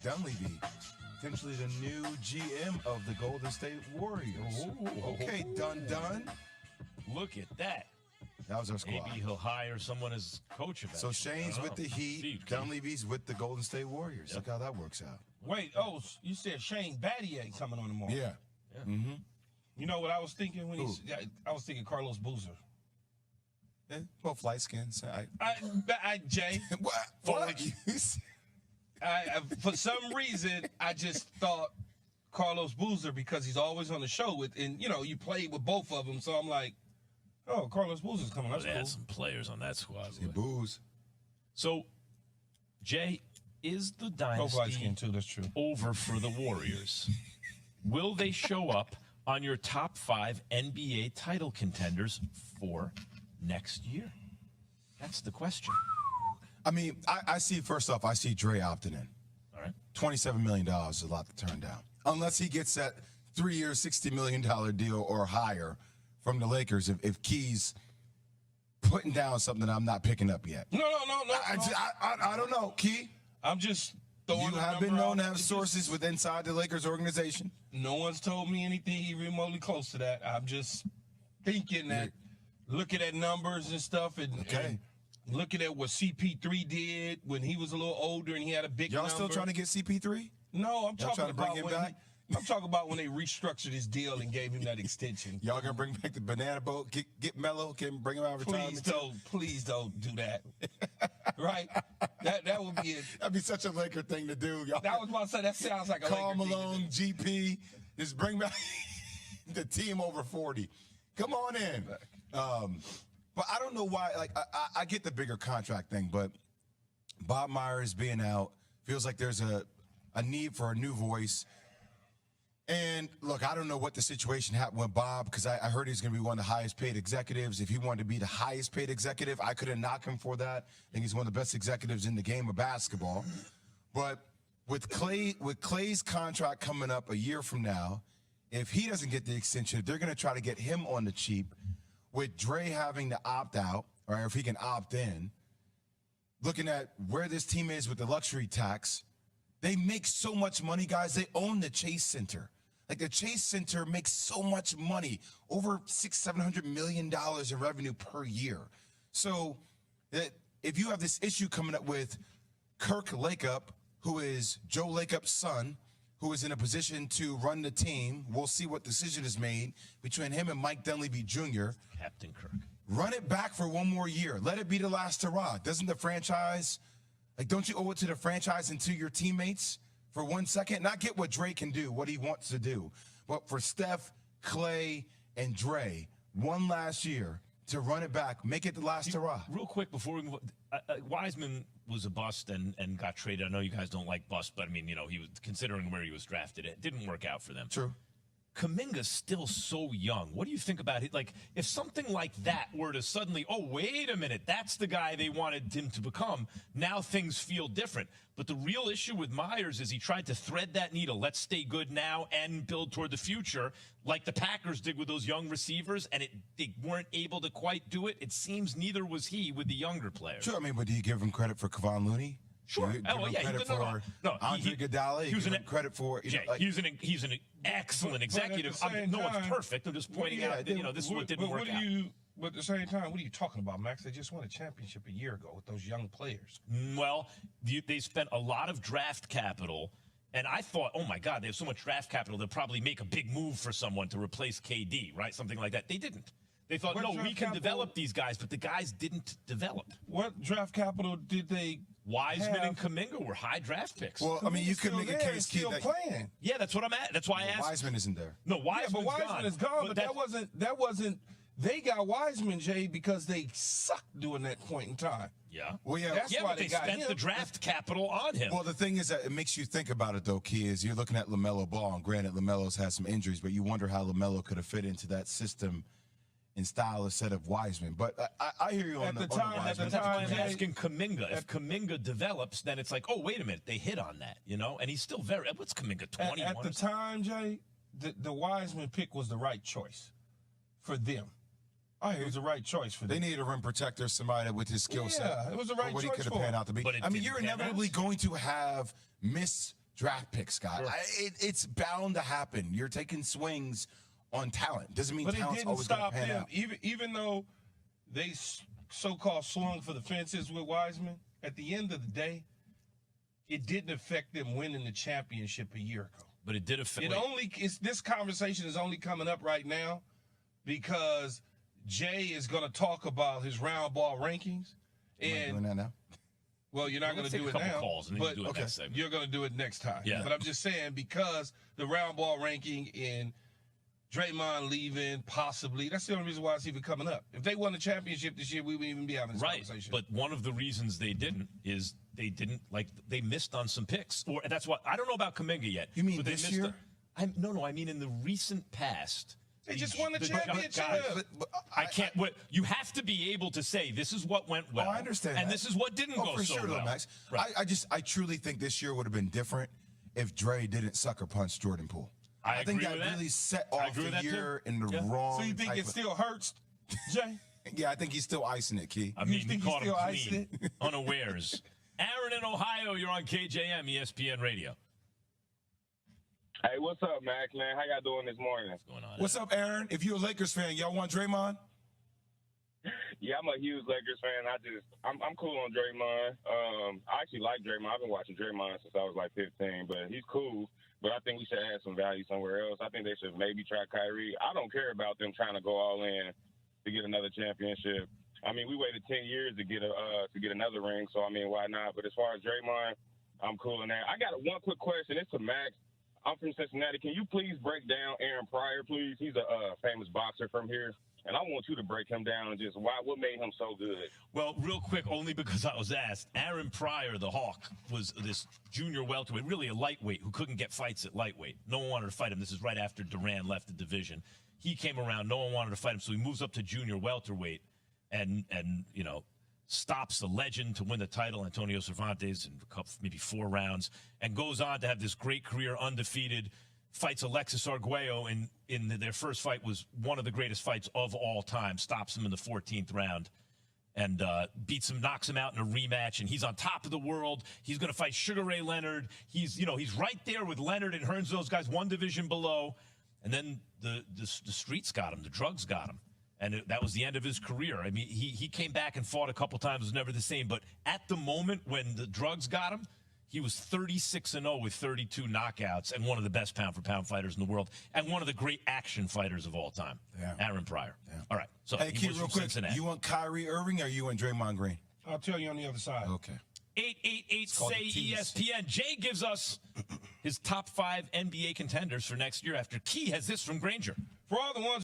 Dunleavy, potentially the new GM of the Golden State Warriors. Okay, done. Look at that. That was our squad. Maybe he'll hire someone as coach of it. So Shane's with the Heat, Dunleavy's with the Golden State Warriors. Look how that works out. Wait, you said Shane Battier coming on tomorrow. Yeah. Mm-hmm. You know what I was thinking when I was thinking Carlos Boozer. Yeah, both light skins. Jay. What? For some reason, I just thought Carlos Boozer because he's always on the show and you played with both of them, so I'm like, oh, Carlos Boozer's coming. That's they cool. had some players on that squad. Yeah, Booze. So, Jay, is the dynasty too, that's true. over for the Warriors? Will they show up on your top 5 NBA title contenders for next year? That's the question. I mean, I see, first off, I see Dre opting in. All right. $27 million is a lot to turn down. Unless he gets that 3-year, $60 million deal or higher from the Lakers if Key's putting down something I'm not picking up yet. No. I don't know, Key. I'm just throwing You have been known to have sources with inside the Lakers organization. No one's told me anything remotely close to that. I'm just thinking that, looking at numbers and stuff and looking at what CP3 did when he was a little older and he had a big Y'all number. still trying to get CP3 No, I'm talking about him back? I'm talking about when they restructured his deal and gave him that extension. Y'all gonna bring back the banana boat? Get Melo? Bring him out of retirement? Please don't do that. Right? That would be it. That'd be such a Laker thing to do, y'all. That was about to say. That sounds like a Karl Laker Malone, thing to do. GP, just bring back the team over 40. Come on in. But I don't know why. Like I get the bigger contract thing, but Bob Myers being out feels like there's a need for a new voice. And look, I don't know what the situation happened with Bob because I heard he's going to be one of the highest paid executives. If he wanted to be the highest paid executive, I couldn't knock him for that. I think he's one of the best executives in the game of basketball. But with Clay's contract coming up a year from now, if he doesn't get the extension, they're going to try to get him on the cheap. With Dre having to opt out, or if he can opt in, looking at where this team is with the luxury tax, they make so much money, guys. They own the Chase Center. Like the Chase Center makes so much money, over $600-700 million in revenue per year. So if you have this issue coming up with Kirk Lakeup, who is Joe Lakeup's son, who is in a position to run the team, we'll see what decision is made between him and Mike Dunleavy Jr. Captain Kirk. Run it back for one more year. Let it be the last hurrah. Doesn't the franchise, don't you owe it to the franchise and to your teammates for 1 second? Not get what Dre can do, what he wants to do, but for Steph, Clay, and Dre, one last year to run it back, make it the last hurrah. Real quick before we move on, Wiseman was a bust and got traded. I know you guys don't like bust, but I mean, he was considering where he was drafted. It didn't work out for them. True. Kuminga's still so young. What do you think about it? Like, if something like that were to suddenly, oh, wait a minute, that's the guy they wanted him to become, now things feel different. But the real issue with Myers is he tried to thread that needle. Let's stay good now and build toward the future, like the Packers did with those young receivers, and they weren't able to quite do it. It seems neither was he with the younger players. Sure, I mean, but do you give him credit for Kevon Looney? Sure. Give him credit for Andre Iguodala. He was give him credit for he's an excellent executive. No one's perfect. I'm just pointing out that this is what didn't work out. But at the same time, what are you talking about, Max? They just won a championship a year ago with those young players. Well, they spent a lot of draft capital, and I thought, oh my God, they have so much draft capital, they'll probably make a big move for someone to replace KD, right? Something like that. They didn't. They thought, no, we can develop these guys, but the guys didn't develop. What draft capital did they Wiseman and Kuminga were high draft picks. Well, I mean, you could make a case, still playing. Yeah, that's what I'm at. That's why I asked. Wiseman isn't there. No, Wiseman is gone. But that wasn't. They got Wiseman, Jay, because they sucked during that point in time. Yeah. Well, yeah. That's why but they spent the draft capital on him. Well, the thing is that it makes you think about it, though, Key, is you're looking at LaMelo Ball, and granted, LaMelo's had some injuries, but you wonder how LaMelo could have fit into that system and style instead of Wiseman. But I hear you on the Wiseman. That's why I'm asking Kuminga. If Kuminga develops, then it's like, oh, wait a minute, they hit on that, And he's still what's Kuminga, 21? At the time, Jay, the Wiseman pick was the right choice for them. It was the right choice for them. They needed a rim protector, somebody with his skill set. Yeah, it was the right what choice he could have for panned him. out to be. But it I mean, didn't you're pan out. inevitably going to have missed draft picks, Scott. Sure. It's bound to happen. You're taking swings on talent. Doesn't mean But it talent's didn't always going to stop pan them. out. Even though they so-called swung for the fences with Wiseman, at the end of the day, it didn't affect them winning the championship a year ago. But it did affect. This conversation is only coming up right now because Jay is going to talk about his round ball rankings. Am I doing that now? Well, you're not going Let's to do take it a couple now, calls and then but you do it next segment. you're going to do it next time. Yeah. But I'm just saying because the round ball ranking in Draymond leaving, possibly, that's the only reason why it's even coming up. If they won the championship this year, we wouldn't even be having this conversation. But one of the reasons they didn't is they missed on some picks. Or that's what I don't know about Kuminga yet. You mean but they this missed year? No, I mean in the recent past. They just won the championship. Guys, But I can't. You have to be able to say this is what went well. I understand and that. this is what didn't go for so sure, well. Max. Right. I truly think this year would have been different if Dre didn't sucker punch Jordan Poole. I think agree that with that. really set I off agree with the that, year too. in the Yeah. wrong. So you think type it of- still hurts, Jay? Yeah, I think he's still icing it, Key. I mean, think he caught he's him still icing clean, unawares. Aaron in Ohio, you're on KJM, ESPN Radio. Hey, what's up, Max, man? How y'all doing this morning? What's going on? What's up, Aaron? If you're a Lakers fan, y'all want Draymond? Yeah, I'm a huge Lakers fan. I'm cool on Draymond. I actually like Draymond. I've been watching Draymond since I was like 15, but he's cool. But I think we should add some value somewhere else. I think they should maybe try Kyrie. I don't care about them trying to go all in to get another championship. I mean, we waited 10 years to get another ring, so I mean, why not? But as far as Draymond, I'm cool on that. I got one quick question. It's to Max. I'm from Cincinnati. Can you please break down Aaron Pryor, please? He's a famous boxer from here. And I want you to break him down and just what made him so good. Well, real quick, only because I was asked. Aaron Pryor, the Hawk, was this junior welterweight, really a lightweight who couldn't get fights at lightweight. No one wanted to fight him. This is right after Duran left the division. He came around. No one wanted to fight him, so he moves up to junior welterweight and stops the legend to win the title, Antonio Cervantes, in maybe 4 rounds, and goes on to have this great career, undefeated. Fights Alexis Arguello in their first fight, was one of the greatest fights of all time. Stops him in the 14th round and beats him, knocks him out in a rematch, and he's on top of the world. He's going to fight Sugar Ray Leonard. He's right there with Leonard and Hearns, those guys, one division below. And then the streets got him, the drugs got him. And that was the end of his career. I mean, he came back and fought a couple times, was never the same. But at the moment when the drugs got him, he was 36-0 with 32 knockouts and one of the best pound-for-pound fighters in the world and one of the great action fighters of all time, Aaron Pryor. Yeah. All right. So hey, Key, real quick, Cincinnati. you want Kyrie Irving or you want Draymond Green? I'll tell you on the other side. Okay. 888-SAY-ESPN. Jay gives us his top 5 NBA contenders for next year after Key has this from Granger. For all the ones